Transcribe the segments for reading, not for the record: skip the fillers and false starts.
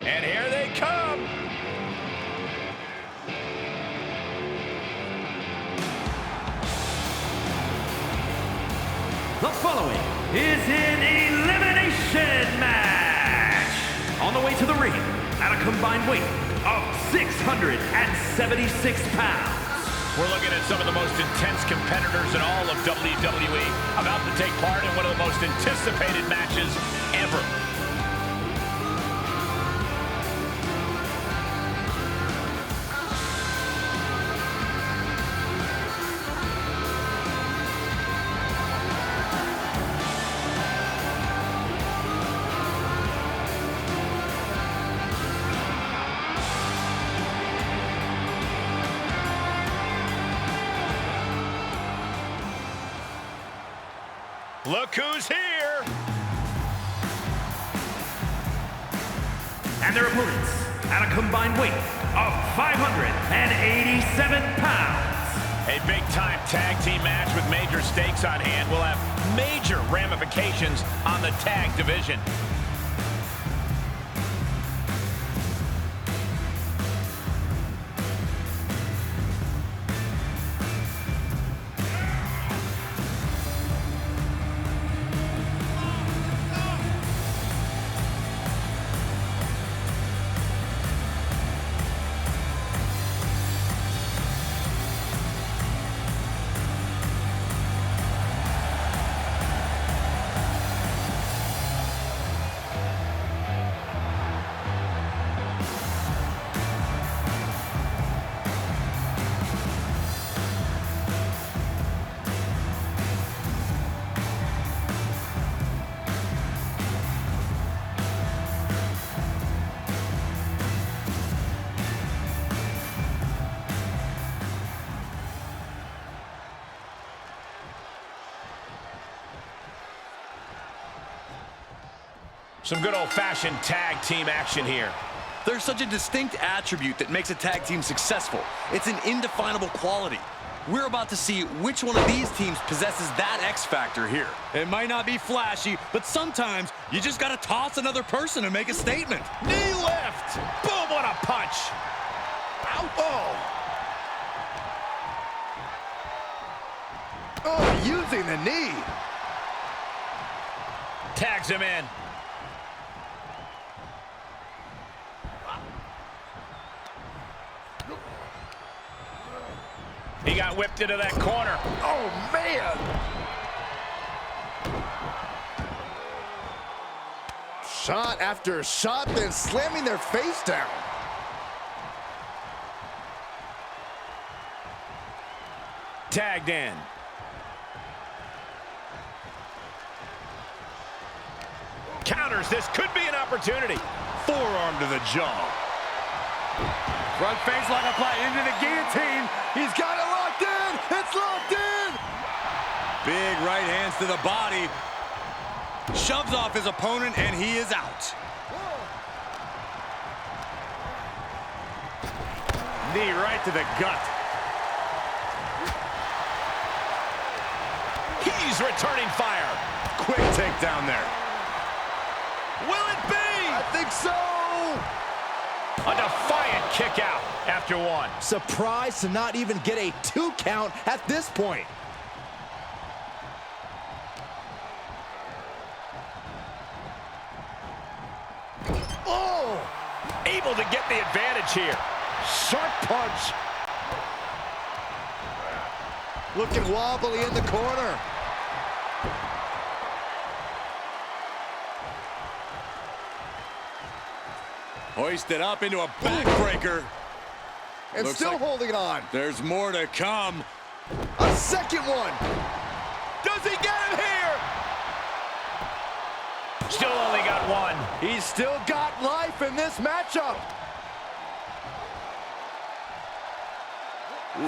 And here they come. The following is an elimination match. On the way to the ring at a combined weight of 676 pounds. We're looking at some of the most intense competitors in all of WWE about to take part in one of the most anticipated matches ever. Look who's here! And their opponents at a combined weight of 587 pounds. A big-time tag team match with major stakes on hand will have major ramifications on the tag division. Some good old-fashioned tag team action here. There's such a distinct attribute that makes a tag team successful. It's an indefinable quality. We're about to see which one of these teams possesses that X factor here. It might not be flashy, but sometimes you just gotta toss another person and make a statement. Knee lift! Boom, what a punch! Ow! Oh, using the knee. Tags him in. He got whipped into that corner. Oh, man. Shot after shot, then slamming their face down. Tagged in. Counters. This could be an opportunity. Forearm to the jaw. Front face lock applied into the guillotine. He's got it locked in. It's locked in. Big right hands to the body. Shoves off his opponent, and he is out. Knee right to the gut. He's returning fire. Quick takedown there. Will it be? I think so. A defiant kick out after one. Surprised to not even get a 2 count at this point. Oh! Able to get the advantage here. Sharp punch. Looking wobbly in the corner. Hoisted up into a backbreaker. And Looks still like holding on. There's more to come. A second one. Does he get him here? Still only got one. He's still got life in this matchup.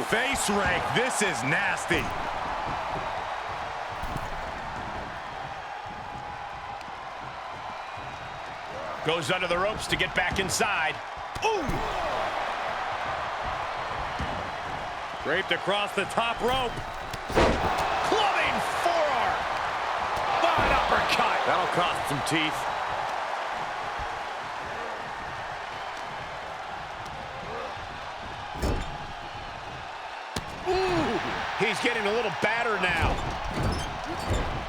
Face rake. This is nasty. Goes under the ropes to get back inside. Ooh! Draped across the top rope. Clubbing forearm. An uppercut. That'll cost some teeth. He's getting a little battered now.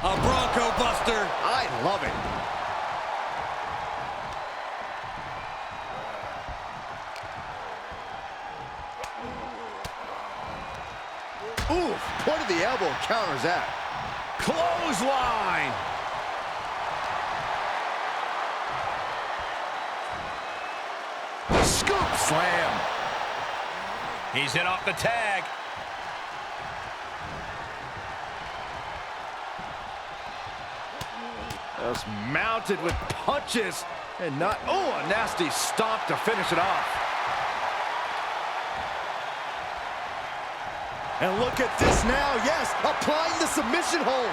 A Bronco Buster. I love it. Oof, point of the elbow counters that. Clothesline. Scoop slam. He's in off the tag. Just mounted with punches and not, oh, a nasty stomp to finish it off. And look at this now, yes, applying the submission hold.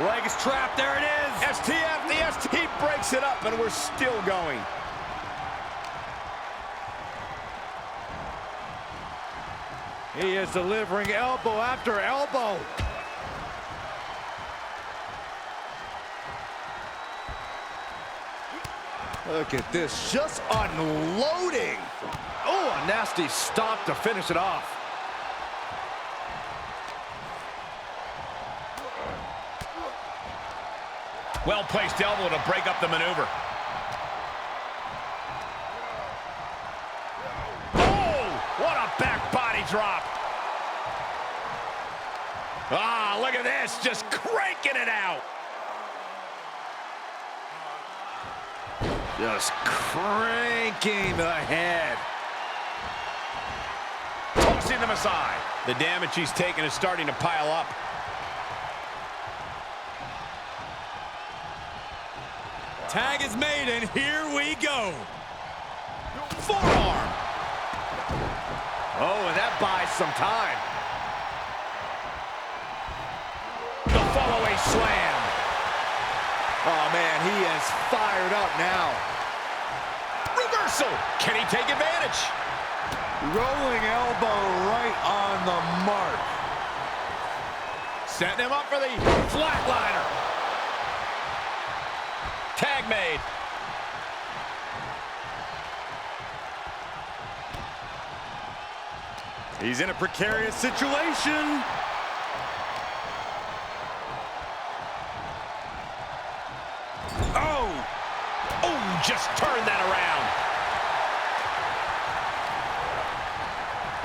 Leg is trapped, there it is. STF, the ST breaks it up, and we're still going. He is delivering elbow after elbow. Look at this, just unloading. Oh, a nasty stomp to finish it off. Well-placed elbow to break up the maneuver. Oh, what a back body drop. Ah, look at this, just cranking it out. Just cranking the head. Tossing them aside. The damage he's taken is starting to pile up. Tag is made, and here we go. Forearm. Oh, and that buys some time. The follow-away slam. Oh man, he is fired up now. Reversal. Can he take advantage? Rolling elbow right on the mark. Setting him up for the flatliner. Tag made. He's in a precarious situation. Oh, just turn that around.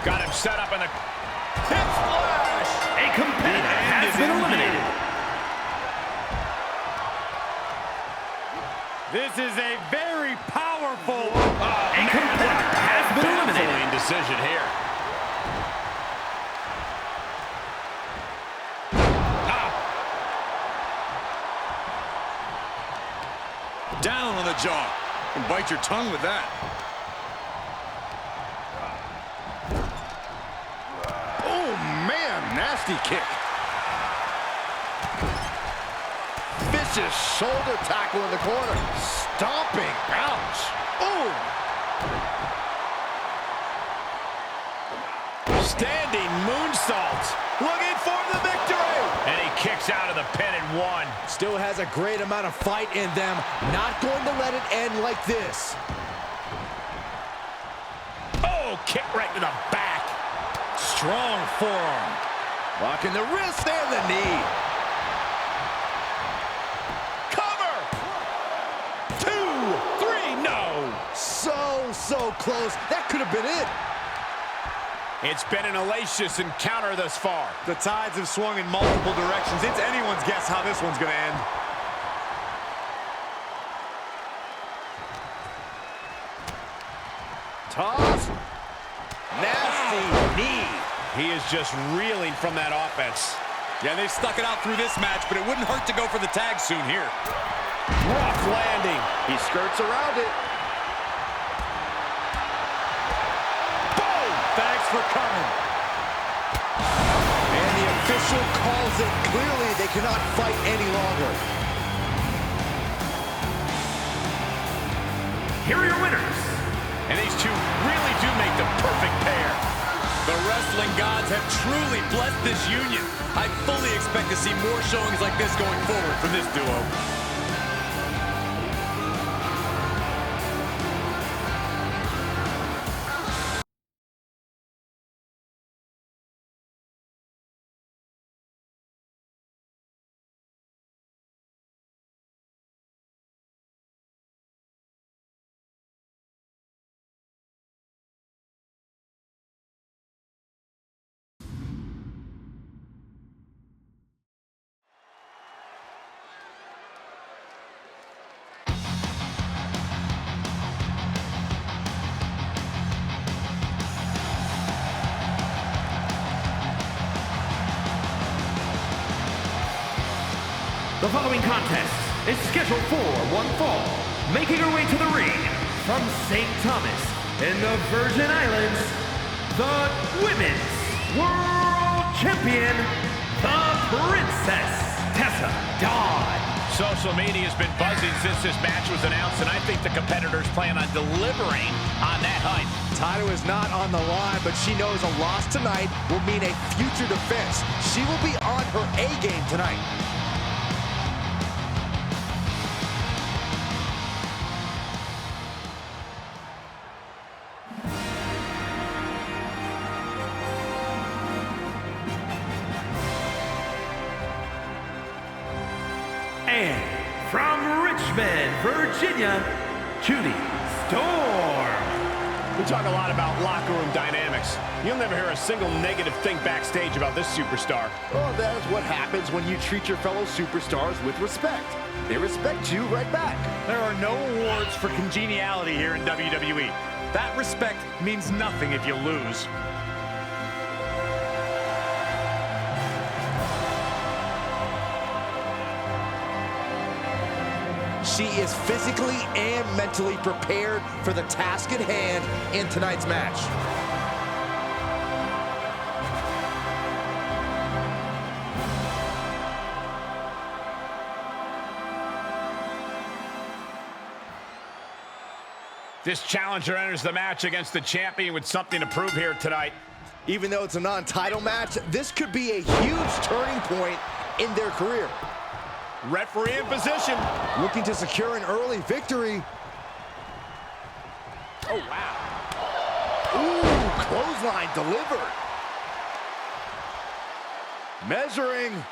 Got him set up in the hip splash. A competitor has been eliminated. This is a very powerful... A competitor has been eliminated. Decision here. Down on the jaw. And bite your tongue with that. Oh man, nasty kick. Vicious shoulder tackle in the corner. Stomping, ouch. Oh. Standing moonsault. Looking for the victory. And he kicks out of the pin and one. Still has a great amount of fight in them. Not going to let it end like this. Oh, kick right to the back. Strong forearm. Locking the wrist and the knee. Cover. 2, 3, no. So close. That could have been it. It's been an hellacious encounter thus far. The tides have swung in multiple directions. It's anyone's guess how this one's going to end. Toss. Nasty knee. He is just reeling from that offense. Yeah, they've stuck it out through this match, but it wouldn't hurt to go for the tag soon here. Rough landing. He skirts around it. Thanks for coming. And the official calls it. Clearly, they cannot fight any longer. Here are your winners. And these two really do make the perfect pair. The wrestling gods have truly blessed this union. I fully expect to see more showings like this going forward from this duo. The following contest is scheduled for one fall. Making her way to the ring from St. Thomas in the Virgin Islands, the Women's World Champion, the Princess Tessa Dawn. Social media has been buzzing since this match was announced, and I think the competitors plan on delivering on that hype. Title is not on the line, but she knows a loss tonight will mean a future defense. She will be on her A game tonight. And from Richmond, Virginia, Judy Storm. We talk a lot about locker room dynamics. You'll never hear a single negative thing backstage about this superstar. Well, that is what happens when you treat your fellow superstars with respect. They respect you right back. There are no awards for congeniality here in WWE. That respect means nothing if you lose. She is physically and mentally prepared for the task at hand in tonight's match. This challenger enters the match against the champion with something to prove here tonight. Even though it's a non-title match, this could be a huge turning point in their career. Referee in position. Looking to secure an early victory. Oh, wow. Ooh, clothesline delivered. Measuring.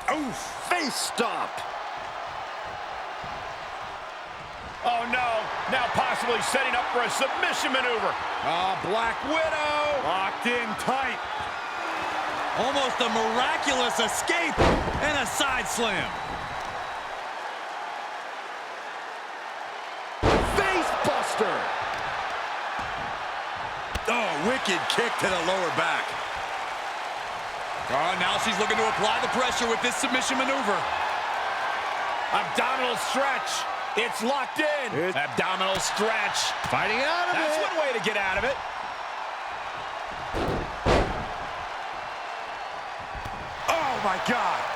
Oh, face stop. Oh, no. Now possibly setting up for a submission maneuver. Black Widow. Locked in tight. Almost a miraculous escape and a side slam. Oh, wicked kick to the lower back. Oh, now she's looking to apply the pressure with this submission maneuver. Abdominal stretch. It's locked in. Abdominal stretch. Fighting out of it. That's one way to get out of it. Oh, my God.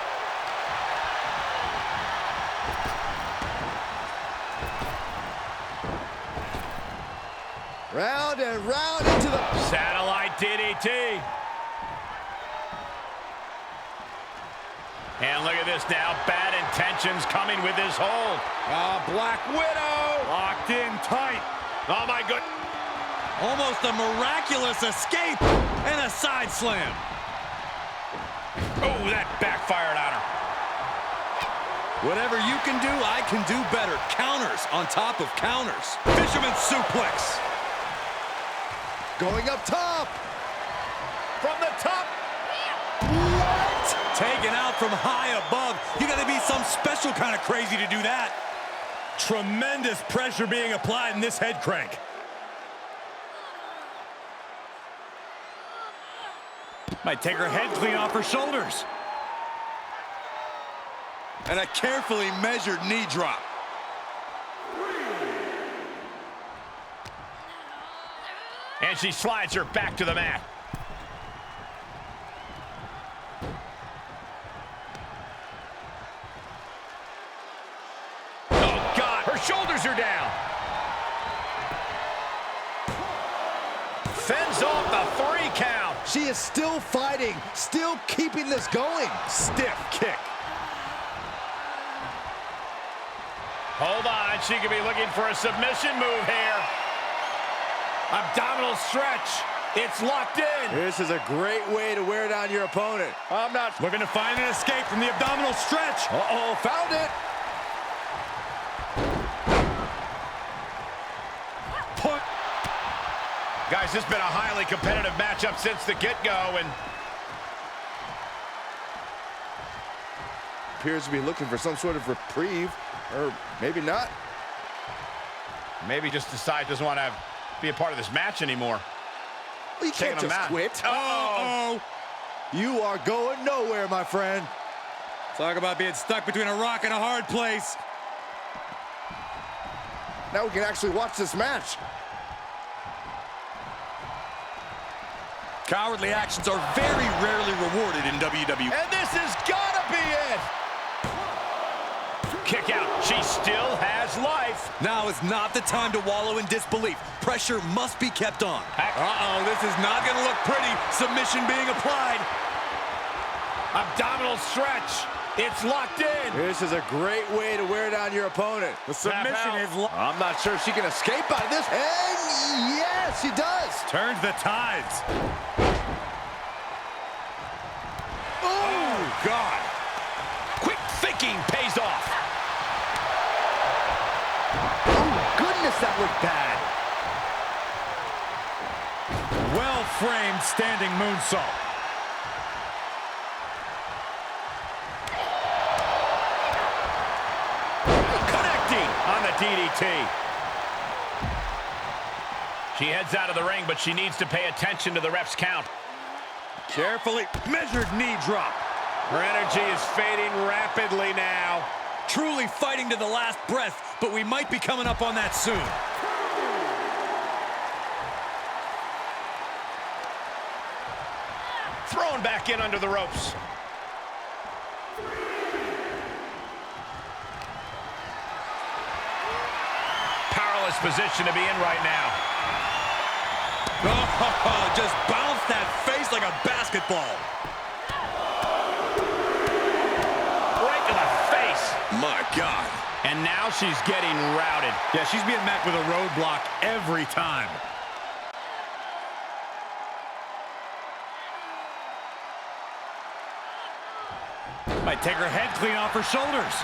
Round and round into the... Satellite DDT. And look at this now. Bad intentions coming with this hold. Black Widow. Locked in tight. Oh, my good. Almost a miraculous escape and a side slam. Oh, that backfired on her. Whatever you can do, I can do better. Counters on top of counters. Fisherman suplex. Going up top. From the top. What? Taken out from high above. You got to be some special kind of crazy to do that. Tremendous pressure being applied in this head crank. Might take her head clean off her shoulders. And a carefully measured knee drop. And she slides her back to the mat. Oh, God. Her shoulders are down. Fends off the 3 count. She is still fighting, still keeping this going. Stiff kick. Hold on. She could be looking for a submission move here. Abdominal stretch. It's locked in. This is a great way to wear down your opponent. I'm not looking to find an escape from the abdominal stretch. Uh-oh, found it. Put. Guys, this has been a highly competitive matchup since the get-go, and appears to be looking for some sort of reprieve, or maybe not. maybe just decide doesn't want to be a part of this match anymore. Well, you can't just quit. Uh-oh. You are going nowhere, my friend. It's Talk about being stuck between a rock and a hard place. Now we can actually watch this match. Cowardly actions are very rarely rewarded in WWE. And this has got to be it. Kick out. She still has life. Now is not the time to wallow in disbelief. Pressure must be kept on. Uh-oh, this is not going to look pretty. Submission being applied. Abdominal stretch. It's locked in. This is a great way to wear down your opponent. The submission is I'm not sure she can escape out of this. And yes, she does. Turns the tides. Oh, God. Quick thinking pays off. Oh, goodness, that looked bad. Well-framed standing moonsault. On the DDT. She heads out of the ring, but she needs to pay attention to the ref's count. Carefully measured knee drop. Her energy is fading rapidly now. Truly fighting to the last breath, but we might be coming up on that soon. Thrown back in under the ropes. Position to be in right now. Oh, just bounced that face like a basketball. Right to the face. My God. And now she's getting routed. Yeah, she's being met with a roadblock every time. Might take her head clean off her shoulders.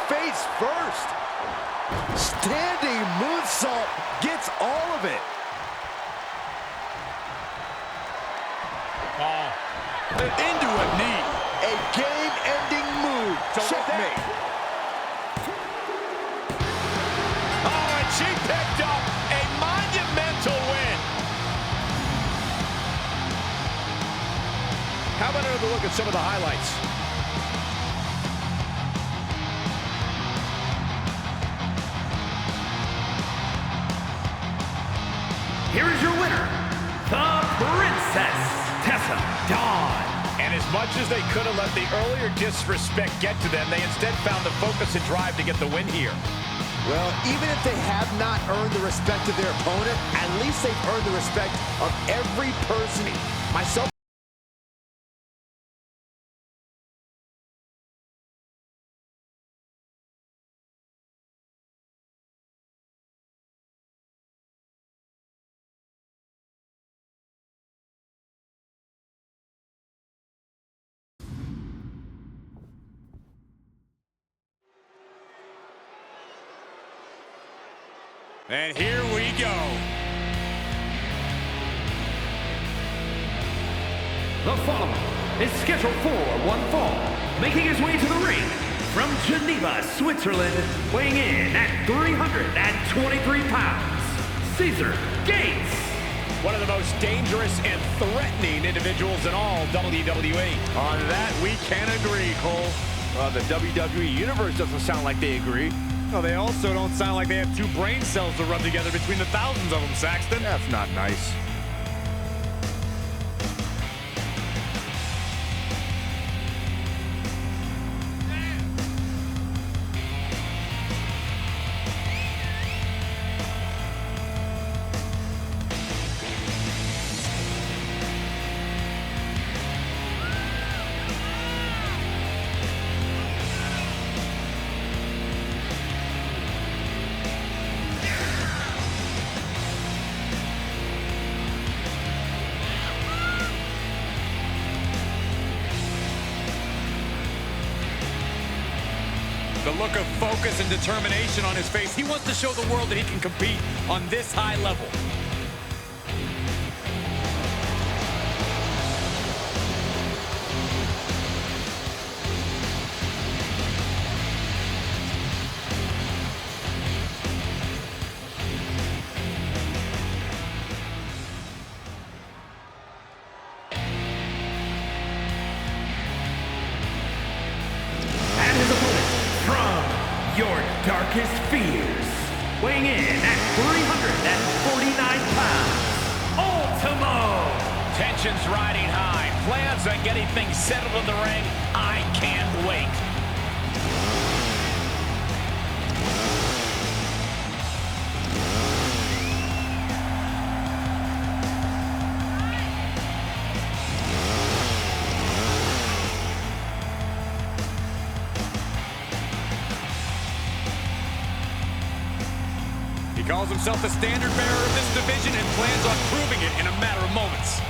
Face first. Standing moonsault gets all of it. Into a knee. A game-ending move. Checkmate. Oh, and she picked up a monumental win. How about another look at some of the highlights? Here is your winner, the Princess Tessa Dawn. And as much as they could have let the earlier disrespect get to them, they instead found the focus and drive to get the win here. Well, even if they have not earned the respect of their opponent, at least they've earned the respect of every person, myself. And here we go. The following is scheduled for one fall, making his way to the ring from Geneva, Switzerland, weighing in at 323 pounds, Cesar Gates. One of the most dangerous and threatening individuals in all WWE. On that, we can agree, Cole. The WWE Universe doesn't sound like they agree. No, they also don't sound like they have two brain cells to rub together between the thousands of them, Saxton. That's not nice. The look of focus and determination on his face. He wants to show the world that he can compete on this high level. Tension's riding high. Plans on getting things settled in the ring. I can't wait. He calls himself the standard bearer of this division and plans on proving it in a matter of moments.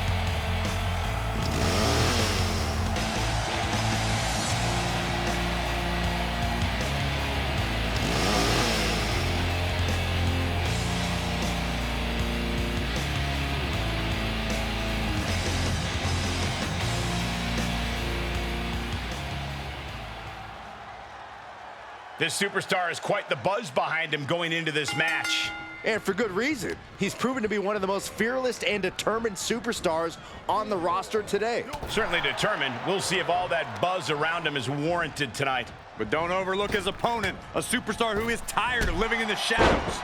This superstar has quite the buzz behind him going into this match. And for good reason. He's proven to be one of the most fearless and determined superstars on the roster today. Certainly determined. We'll see if all that buzz around him is warranted tonight. But don't overlook his opponent, a superstar who is tired of living in the shadows.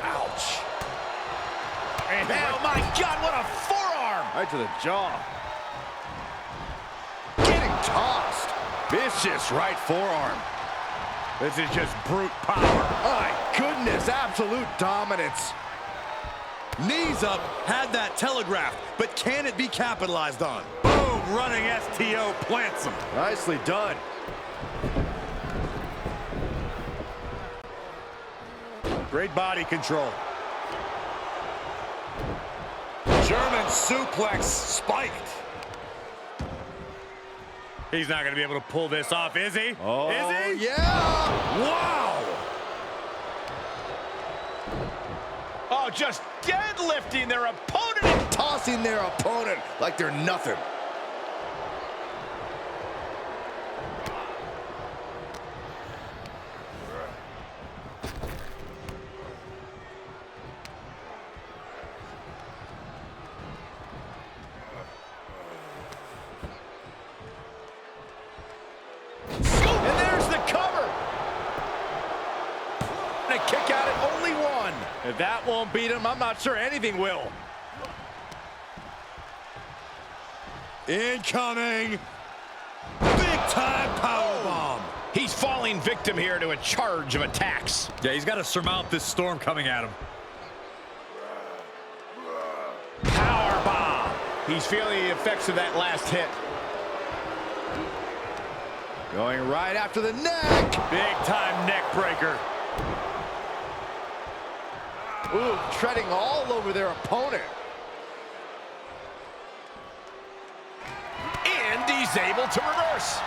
Ouch. And oh my God, what a forearm! Right to the jaw. Getting tossed. Vicious right forearm. This is just brute power. My goodness, absolute dominance. Knees up, had that telegraphed, but can it be capitalized on? Boom, running STO plants him. Nicely done. Great body control. German suplex spiked. He's not going to be able to pull this off, is he? Oh, is he? yeah. Wow. Oh, just deadlifting their opponent. Tossing their opponent like they're nothing. And there's the cover. And a kick out at only one. If that won't beat him, I'm not sure anything will. Incoming. Big time powerbomb. He's falling victim here to a charge of attacks. Yeah, he's got to surmount this storm coming at him. Powerbomb. He's feeling the effects of that last hit. Going right after the neck. Big time neck breaker. Ooh, treading all over their opponent. And he's able to reverse.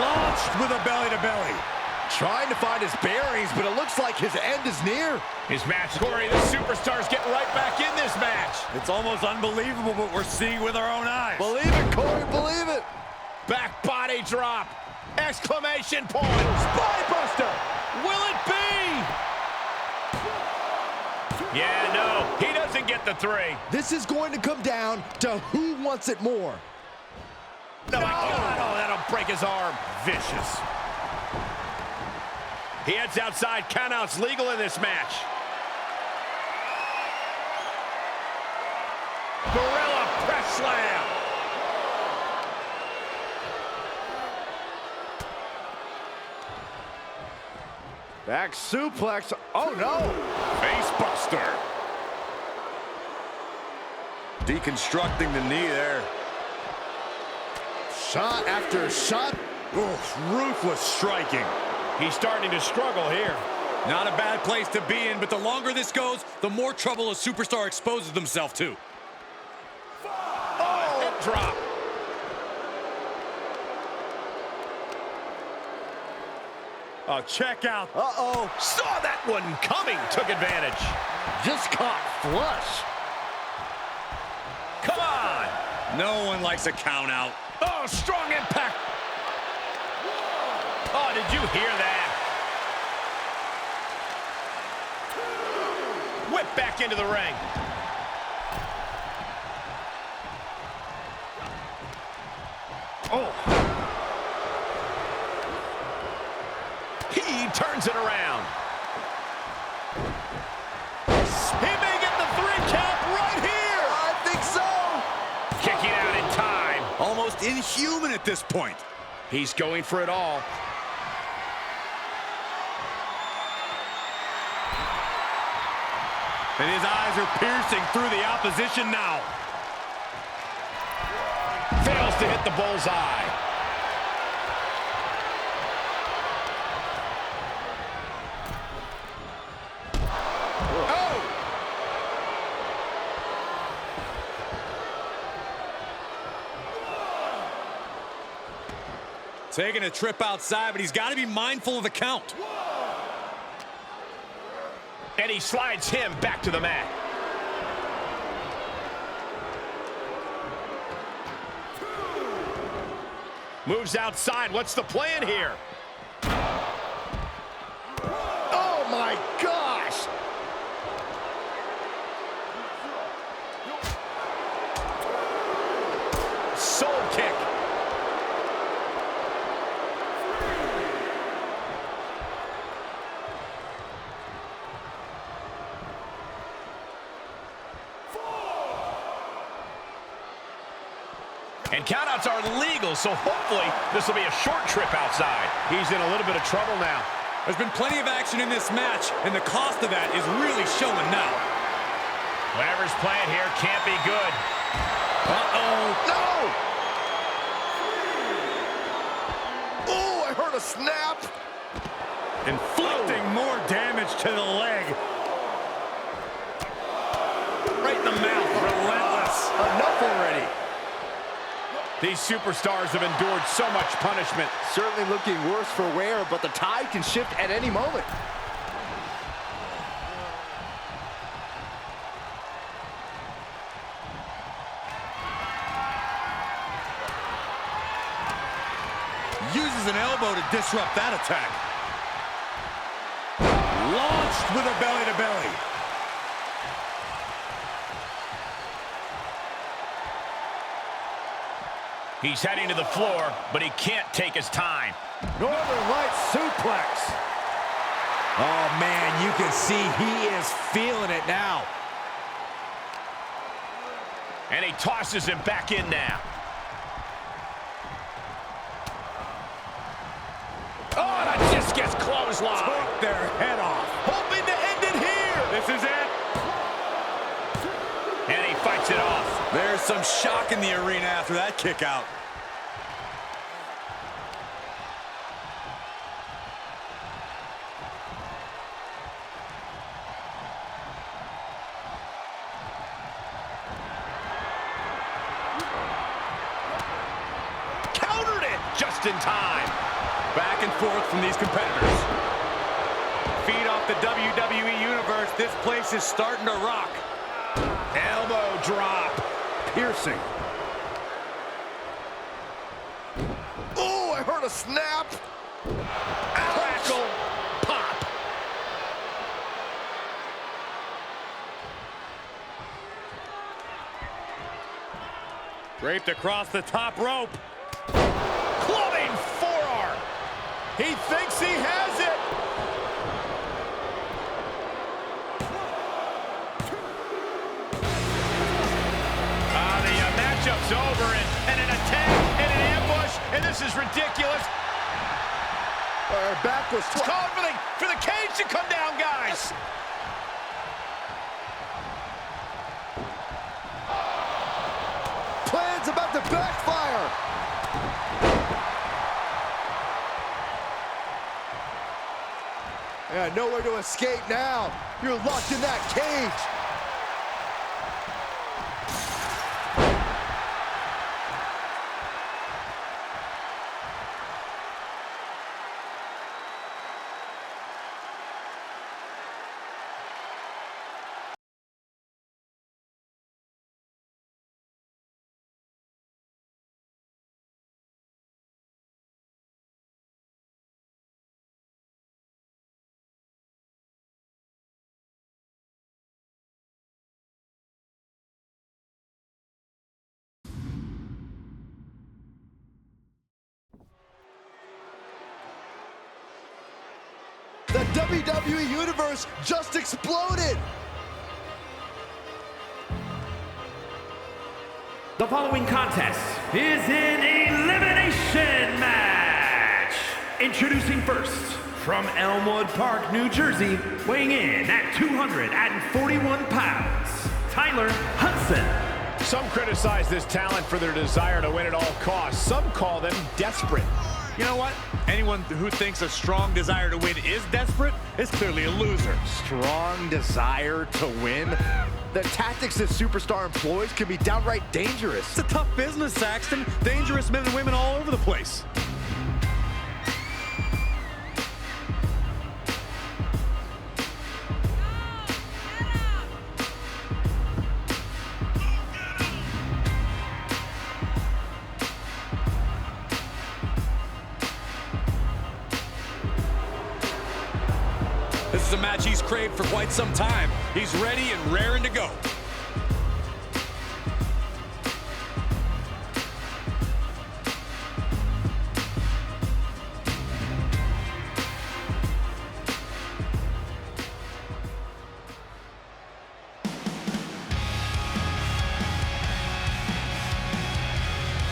Launched with a belly-to-belly. Trying to find his bearings, but it looks like his end is near. His match, Corey, the superstar's getting right back in this match. It's almost unbelievable what we're seeing with our own eyes. Believe it, Corey, believe it. Back body drop. Exclamation point. Spinebuster. Will it be? Yeah, no, he doesn't get the three. This is going to come down to who wants it more. No, my God, oh, that'll break his arm. Vicious. He heads outside. Countouts legal in this match. Gorilla press slam. Back suplex. Oh, no. Face buster. Deconstructing the knee there. Shot after shot. Oof, ruthless striking. He's starting to struggle here. Not a bad place to be in, but the longer this goes, the more trouble a superstar exposes themselves to. Oh, hip drop. Oh, check out. Uh-oh. Saw that one coming. Took advantage. Just caught flush. Come on. No one likes a count out. Oh, strong impact. Oh, did you hear that? Whip back into the ring. Oh. He turns turns it around. He may get the 3 count right here. I think so. Kicking out in time. Almost inhuman at this point. He's going for it all. And his eyes are piercing through the opposition now. Fails to hit the bullseye. Oh! Taking a trip outside, but he's got to be mindful of the count. And he slides him back to the mat. Moves outside. What's the plan here? Oh, my gosh! Soul kick. And countouts are legal, so hopefully this will be a short trip outside. He's in a little bit of trouble now. There's been plenty of action in this match, and the cost of that is really showing now. Whatever's playing here can't be good. Uh-oh. No! Oh, I heard a snap. Inflicting more damage to the leg. Right in the mouth. Relentless. Enough already. These superstars have endured so much punishment. Certainly looking worse for wear, but the tide can shift at any moment. Uses an elbow to disrupt that attack. Launched with a belly-to-belly. He's heading to the floor, but he can't take his time. Northern Lights suplex. Oh, man, you can see he is feeling it now. And he tosses him back in now. Oh, and a discus clothesline. Took their head off. Hoping to end it here. This is it. And he fights it off. There's some shock in the arena after that kick out. Countered it just in time. Back and forth from these competitors. Feed off the WWE Universe. This place is starting to rock. Elbow drop. Piercing. Oh, I heard a snap. Crackle. Pop. Draped across the top rope. Clubbing forearm. He thinks he has it. The matchup's over, and an attack and an ambush, and this is ridiculous. Back was It's calling for the cage to come down, guys. Plan's about to backfire. Yeah, nowhere to escape now. You're locked in that cage. WWE Universe just exploded. The following contest is an elimination match. Introducing first, from Elmwood Park, New Jersey, weighing in at 241 pounds, Tyler Hudson. Some criticize this talent for their desire to win at all costs. Some call them desperate. You know what? Anyone who thinks a strong desire to win is desperate is clearly a loser. Strong desire to win. The tactics this superstar employs can be downright dangerous. It's a tough business, Saxton. Dangerous men and women all over the place. This is a match he's craved for quite some time. He's ready and raring to go.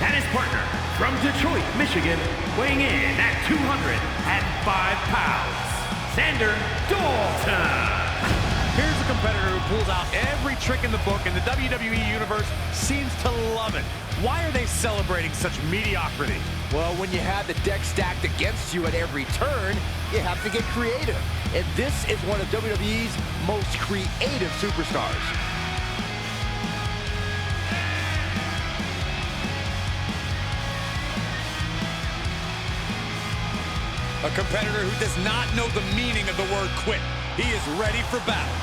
And his partner, from Detroit, Michigan, weighing in at 205 pounds, Xander Dalton. Here's a competitor who pulls out every trick in the book, and the WWE Universe seems to love it. Why are they celebrating such mediocrity? Well, when you have the deck stacked against you at every turn, you have to get creative. And this is one of WWE's most creative superstars. A competitor who does not know the meaning of the word quit. He is ready for battle.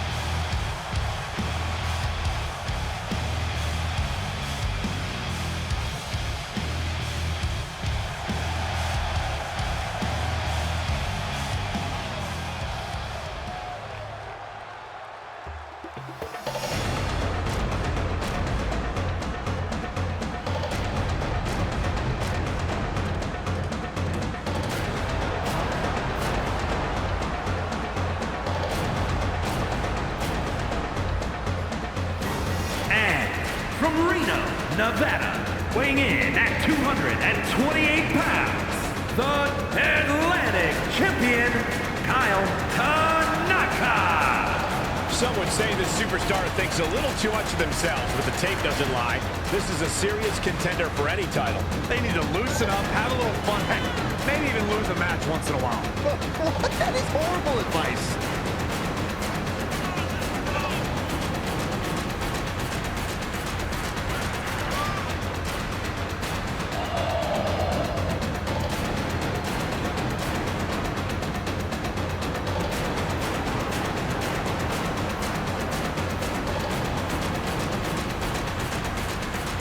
From Reno, Nevada, weighing in at 228 pounds, the Atlantic Champion, Kyle Tanaka. Some would say this superstar thinks a little too much of themselves, but the tape doesn't lie. This is a serious contender for any title. They need to loosen up, have a little fun, heck, maybe even lose a match once in a while. What? That is horrible advice.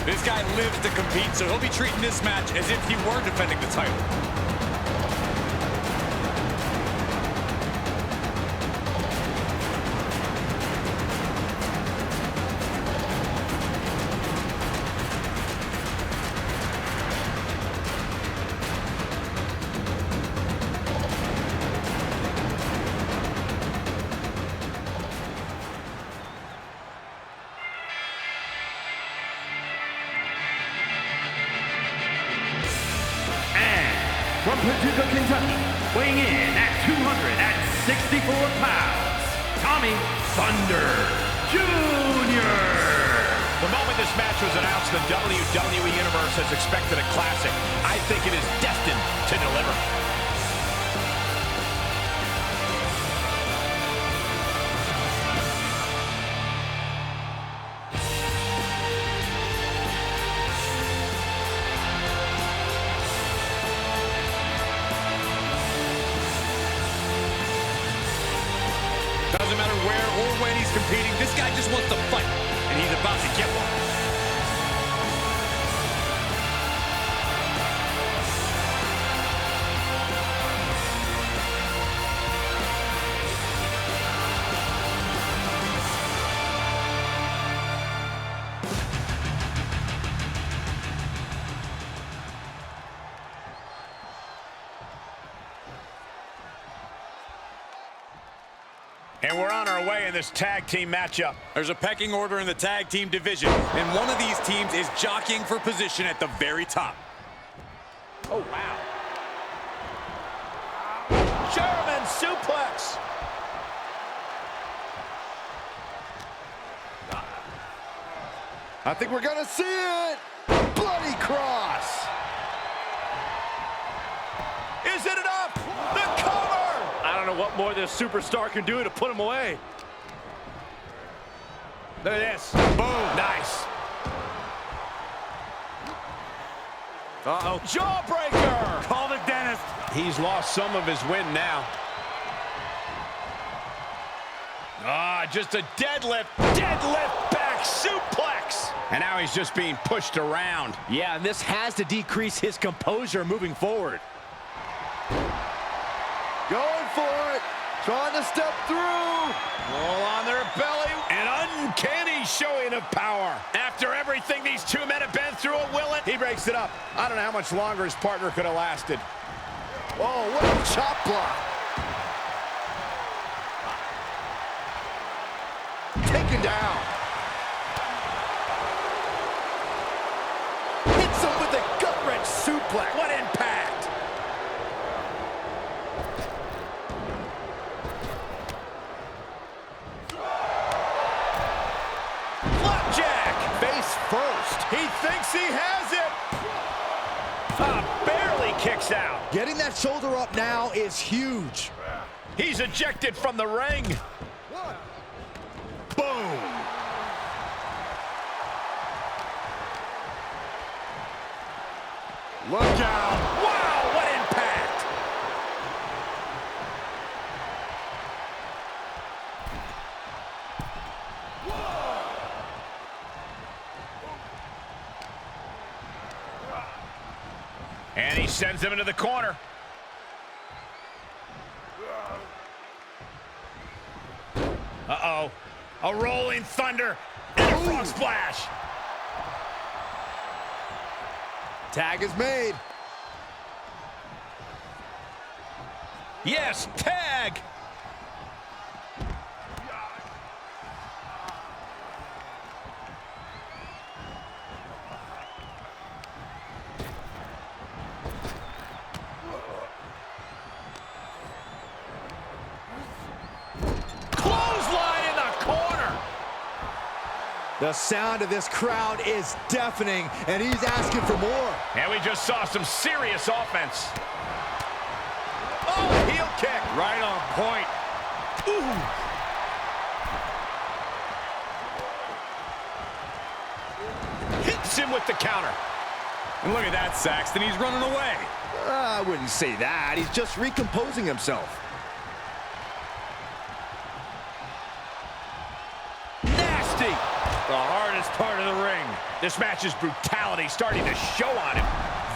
This guy lives to compete, so he'll be treating this match as if he were defending the title. From Paducah, Kentucky, weighing in at 264 pounds, Tommy Thunder Jr. The moment this match was announced, the WWE Universe has expected a classic. I think it is destined to deliver. Doesn't matter where or when he's competing, this guy just wants to fight, and he's about to get one. And we're on our way in this tag team matchup. There's a pecking order in the tag team division, and one of these teams is jockeying for position at the very top. Oh, wow. German suplex. I think we're gonna see it. Bloody cross. Is it enough? The cover. I don't know what more this superstar can do to put him away. Look at this. Boom. Nice. Uh-oh. Jawbreaker. Call the dentist. He's lost some of his wind now. Just a deadlift. Deadlift back suplex. And now he's just being pushed around. Yeah, and this has to decrease his composure moving forward. Going for it. Trying to step through. All on their belly. An uncanny showing of power. After everything these two men have been through, he breaks it up. I don't know how much longer his partner could have lasted. Oh, what a chop block. Taken down. Hits him with a gut-wrench suplex. What impact! Flapjack! Face first. He thinks he has it! Barely kicks out. Getting that shoulder up now is huge. He's ejected from the ring. Boom! Look out. Wow, what impact! And he sends him into the corner. Uh-oh. A rolling thunder and a frog splash. Tag is made. Yes, tag. The sound of this crowd is deafening, and he's asking for more. And we just saw some serious offense. Oh, heel kick. Right on point. Ooh. Hits him with the counter. And look at that, Saxton. He's running away. I wouldn't say that. He's just recomposing himself. Nasty. The hardest part of the ring. This match's brutality starting to show on him.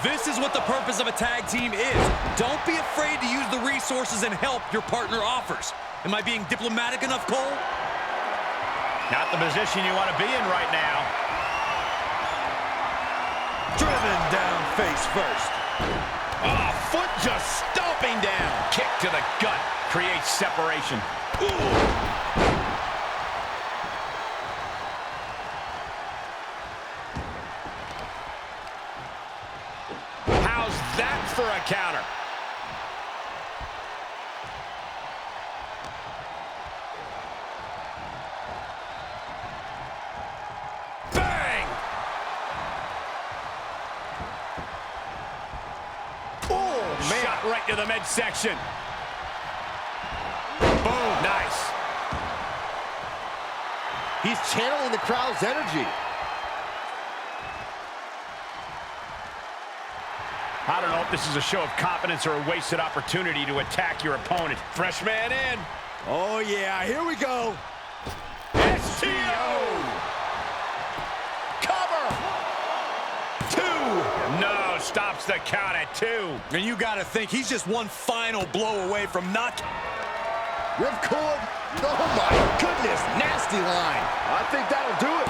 This is what the purpose of a tag team is. Don't be afraid to use the resources and help your partner offers. Am I being diplomatic enough, Cole? Not the position you want to be in right now. Driven down face first. Foot just stomping down. Kick to the gut. Creates separation. Ooh. For a counter. Bang! Oh, man. Shot right to the midsection. Boom. Nice. He's channeling the crowd's energy. I don't know if this is a show of confidence or a wasted opportunity to attack your opponent. Fresh man in. Oh, yeah. Here we go. STO. Cover. 2. No, stops the count at 2. And you got to think he's just one final blow away from not... Ripcord. Oh, my goodness. Nasty line. I think that'll do it.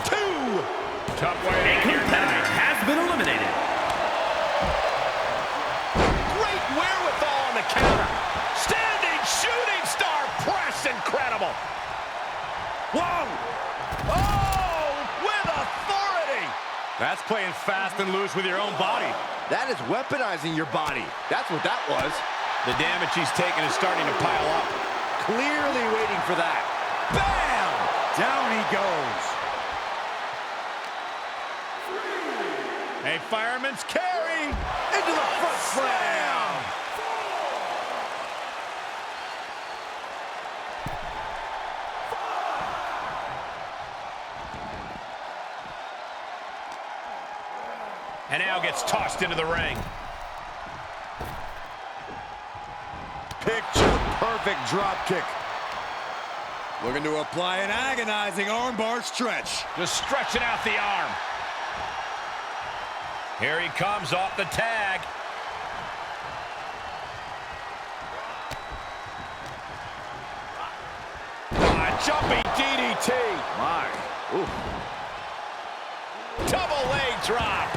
2. Tough way to A end your competitor night. has been eliminated. Wherewithal on the counter. Standing shooting star press. That's playing fast and loose with your own body. That is weaponizing your body. That's what that was. The damage he's taken is starting to pile up. Clearly waiting for that. Bam! Down he goes. A fireman's carry. Into the front slam. And now gets tossed into the ring. Picture perfect drop kick. Looking to apply an agonizing armbar stretch. Just stretching out the arm. Here he comes off the tag. Jumping DDT. My. Ooh. Double leg drop.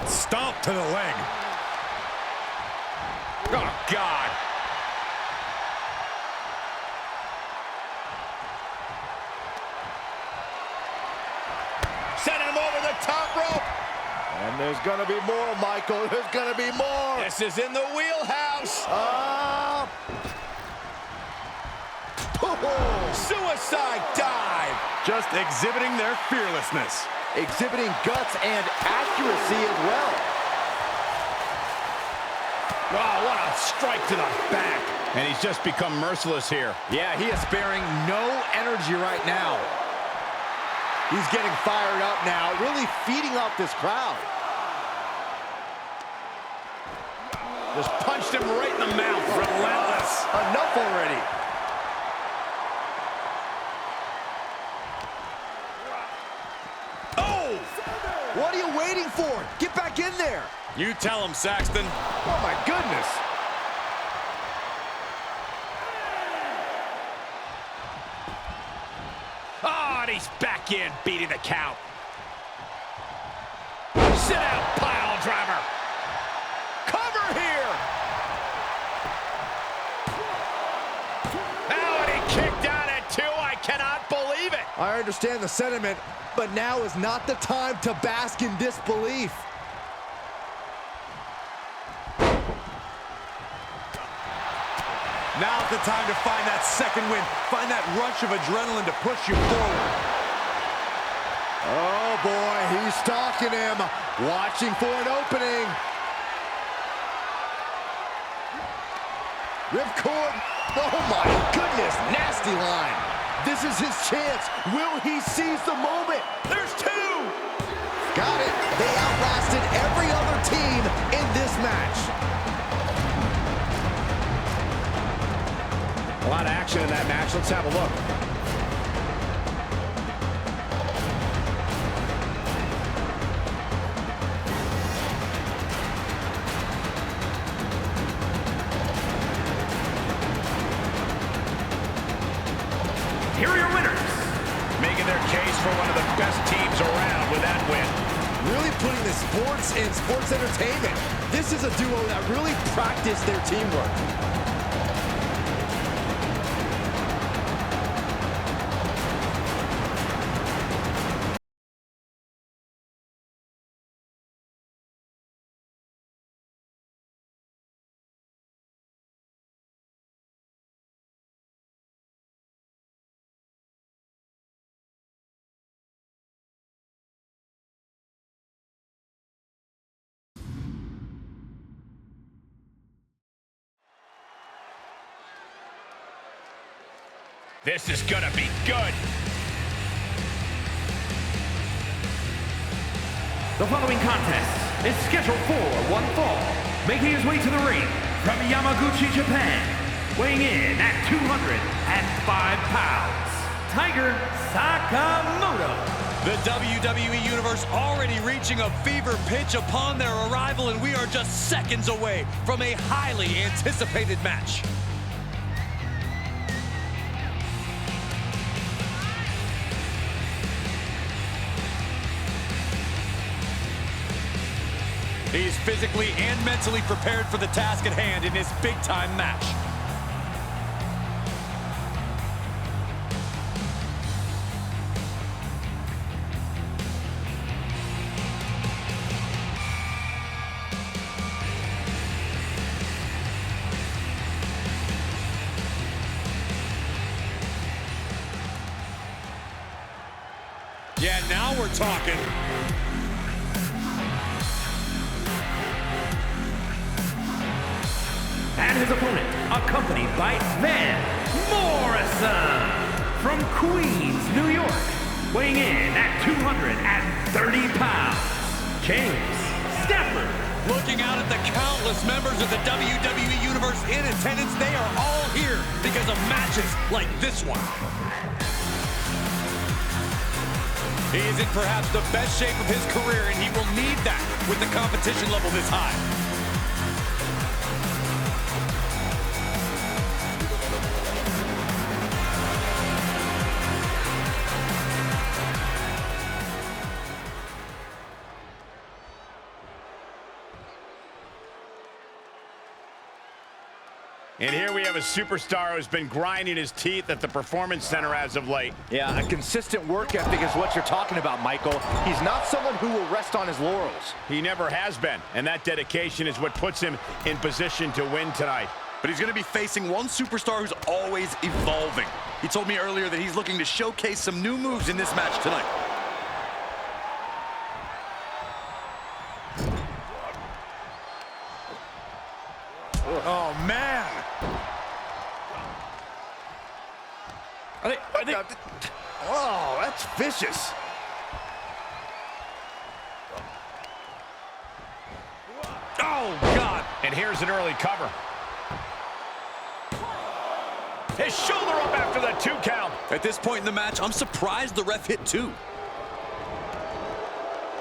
Stomp to the leg. Oh, God. Send him over the top rope. And there's going to be more, Michael. There's going to be more. This is in the wheelhouse. Suicide dive. Just exhibiting their fearlessness. Exhibiting guts and accuracy as well. Oh, what a strike to the back. And he's just become merciless here. Yeah, he is sparing no energy right now. He's getting fired up now, really feeding off this crowd. Just punched him right in the mouth. Relentless. Enough already. Oh! What are you waiting for? Get back in there. You tell him, Saxton. Oh, my goodness. Oh, and he's back in, beating the count. Sit out, pile driver. Cover here. Oh, and he kicked out at 2. I cannot believe it. I understand the sentiment, but now is not the time to bask in disbelief. Now's the time to find that second win. Find that rush of adrenaline to push you forward. Oh, boy, he's stalking him. Watching for an opening. Ripcord. Oh, my goodness. Nasty line. This is his chance. Will he seize the moment? There's 2. Got it. They outlasted every other team in this match. A lot of action in that match. Let's have a look. Here are your winners. Making their case for one of the best teams around with that win. Really putting the sports in sports entertainment. This is a duo that really practiced their teamwork. This is gonna be good. The following contest is scheduled for one fall. Making his way to the ring from Yamaguchi, Japan, weighing in at 205 pounds, Tiger Sakamoto. The WWE Universe already reaching a fever pitch upon their arrival, and we are just seconds away from a highly anticipated match. He's physically and mentally prepared for the task at hand in his big-time match. Yeah, now we're talking. And his opponent, accompanied by Van Morrison from Queens, New York, weighing in at 230 pounds, James Stafford. Looking out at the countless members of the WWE Universe in attendance, they are all here because of matches like this one. He is in perhaps the best shape of his career, and he will need that with the competition level this high. And here we have a superstar who's been grinding his teeth at the Performance Center as of late. Yeah, a consistent work ethic is what you're talking about, Michael. He's not someone who will rest on his laurels. He never has been, and that dedication is what puts him in position to win tonight. But he's going to be facing one superstar who's always evolving. He told me earlier that he's looking to showcase some new moves in this match tonight. Oh, man. Oh, that's vicious. Oh, God. And here's an early cover. His shoulder up after the 2 count. At this point in the match, I'm surprised the ref hit 2.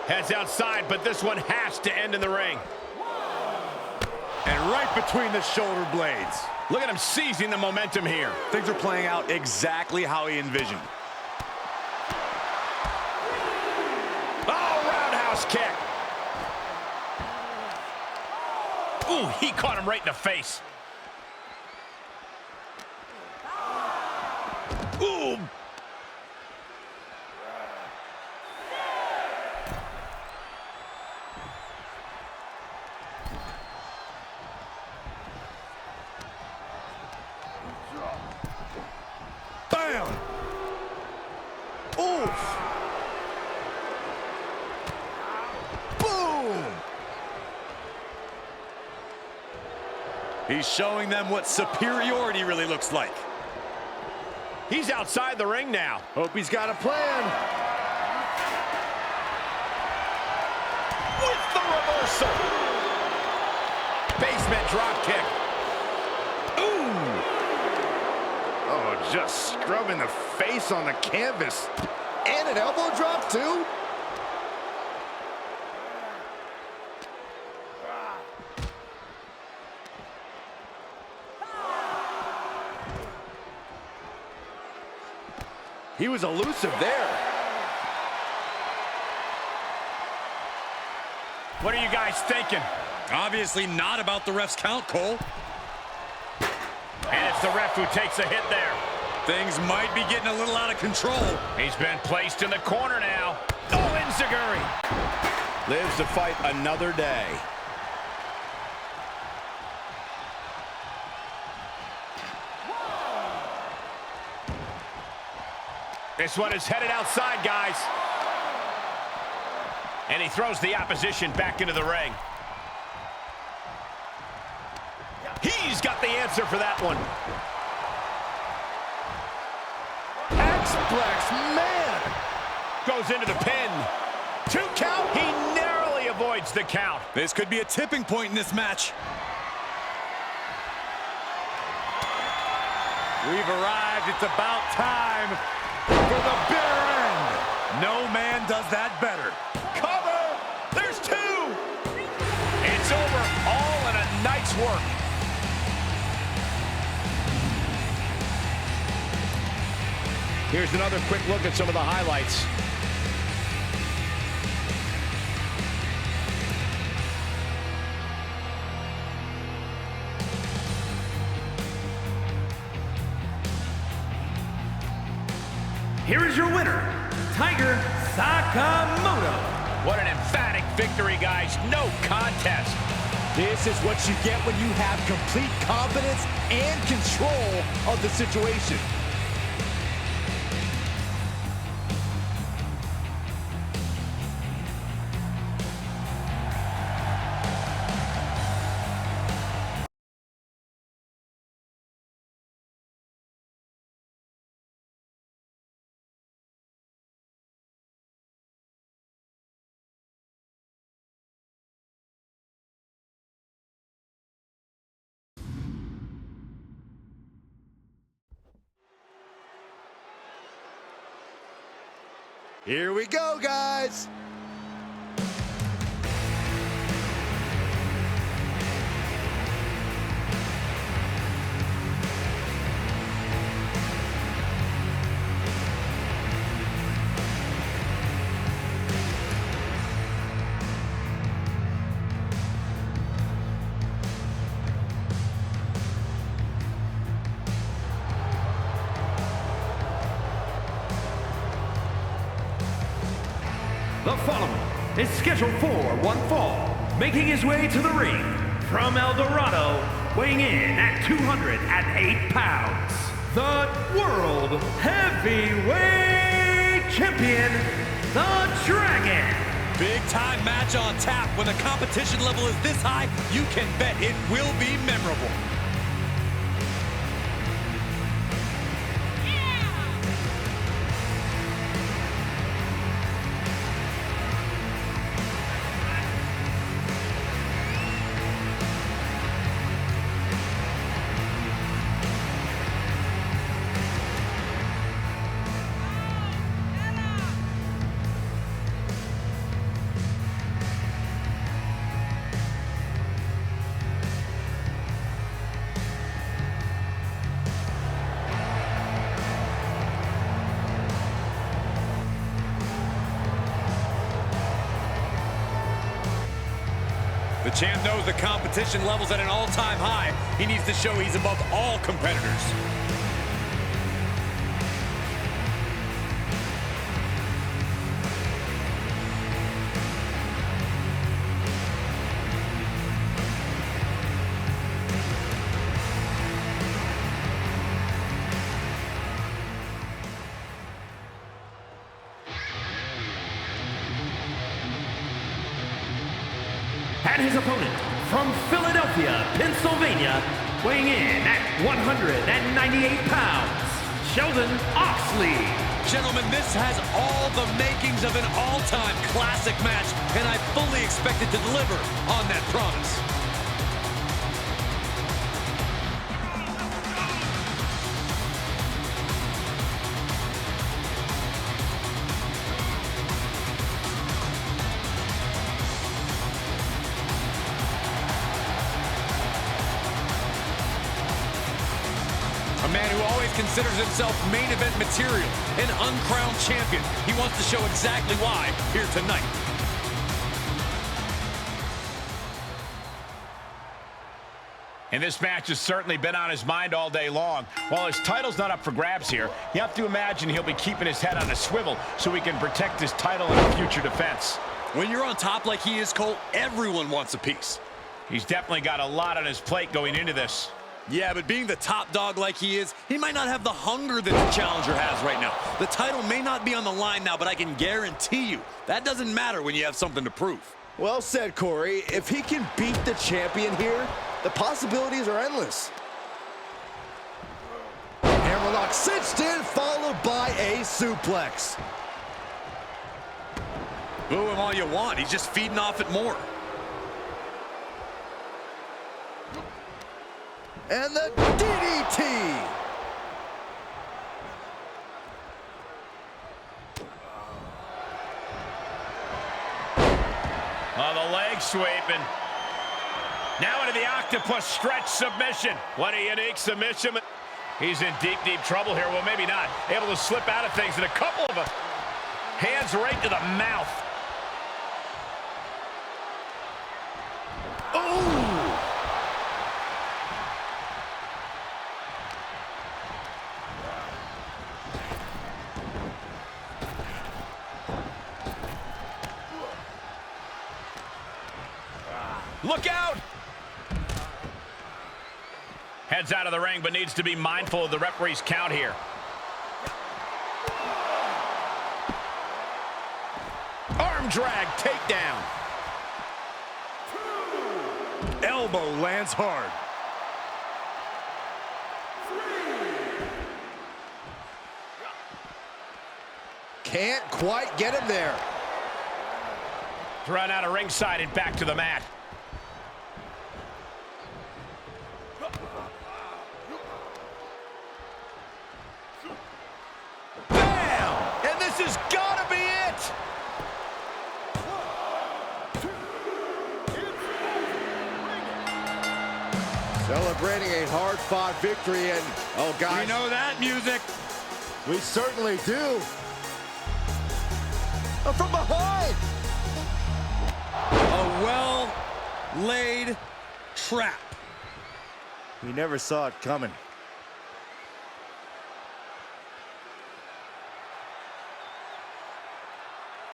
Heads outside, but this one has to end in the ring. And right between the shoulder blades. Look at him seizing the momentum here. Things are playing out exactly how he envisioned. Oh, roundhouse kick. Ooh, he caught him right in the face. Ooh. Bam! Oof. Boom. He's showing them what superiority really looks like. He's outside the ring now. Hope he's got a plan. With the reversal. Basement drop kick. Ooh. Oh, just scrubbing the face on the canvas. And an elbow drop, too. He was elusive there. What are you guys thinking? Obviously not about the ref's count, Cole. And it's the ref who takes a hit there. Things might be getting a little out of control. He's been placed in the corner now. Oh, Enziguri lives to fight another day. This one is headed outside, guys. And he throws the opposition back into the ring. He's got the answer for that one. X-Plex, man. Goes into the pin. 2 count. He narrowly avoids the count. This could be a tipping point in this match. We've arrived. It's about time for the bitter end. No man does that better. Cover. There's 2. It's over. All in a night's work. Here's another quick look at some of the highlights. Here is your winner, Tiger Sakamoto. What an emphatic victory, guys. No contest. This is what you get when you have complete confidence and control of the situation. Here we go, guys. The following is scheduled for one fall, making his way to the ring from El Dorado, weighing in at 208 pounds, the World Heavyweight Champion, the Dragon. Big time match on tap. When the competition level is this high, you can bet it will be memorable. The champ knows the competition level's at an all-time high. He needs to show he's above all competitors. And his opponent from Philadelphia, Pennsylvania, weighing in at 198 pounds, Sheldon Oxley. Gentlemen, this has all the makings of an all-time classic match, and I fully expect it to deliver on that promise. A man who always considers himself main event material, an uncrowned champion. He wants to show exactly why here tonight. And this match has certainly been on his mind all day long. While his title's not up for grabs here, you have to imagine he'll be keeping his head on a swivel so he can protect his title in a future defense. When you're on top like he is, Cole, everyone wants a piece. He's definitely got a lot on his plate going into this. Yeah, but being the top dog like he is, he might not have the hunger that the challenger has right now. The title may not be on the line now, but I can guarantee you that doesn't matter when you have something to prove. Well said, Corey. If he can beat the champion here, the possibilities are endless. Hammerlock cinched in, followed by a suplex. Boo him all you want. He's just feeding off it more. And the DDT. Oh, the leg sweeping. Now into the octopus stretch submission. What a unique submission. He's in deep, deep trouble here. Well, maybe not. Able to slip out of things, and a couple of hands right to the mouth. Oh! Look out! Heads out of the ring, but needs to be mindful of the referee's count here. Arm drag, takedown. Elbow lands hard. Can't quite get him there. Run out of ringside and back to the mat. Bam! And this has got to be it! Celebrating a hard-fought victory, and oh gosh, We know that music. we certainly do. From behind. A well-laid trap. He never saw it coming.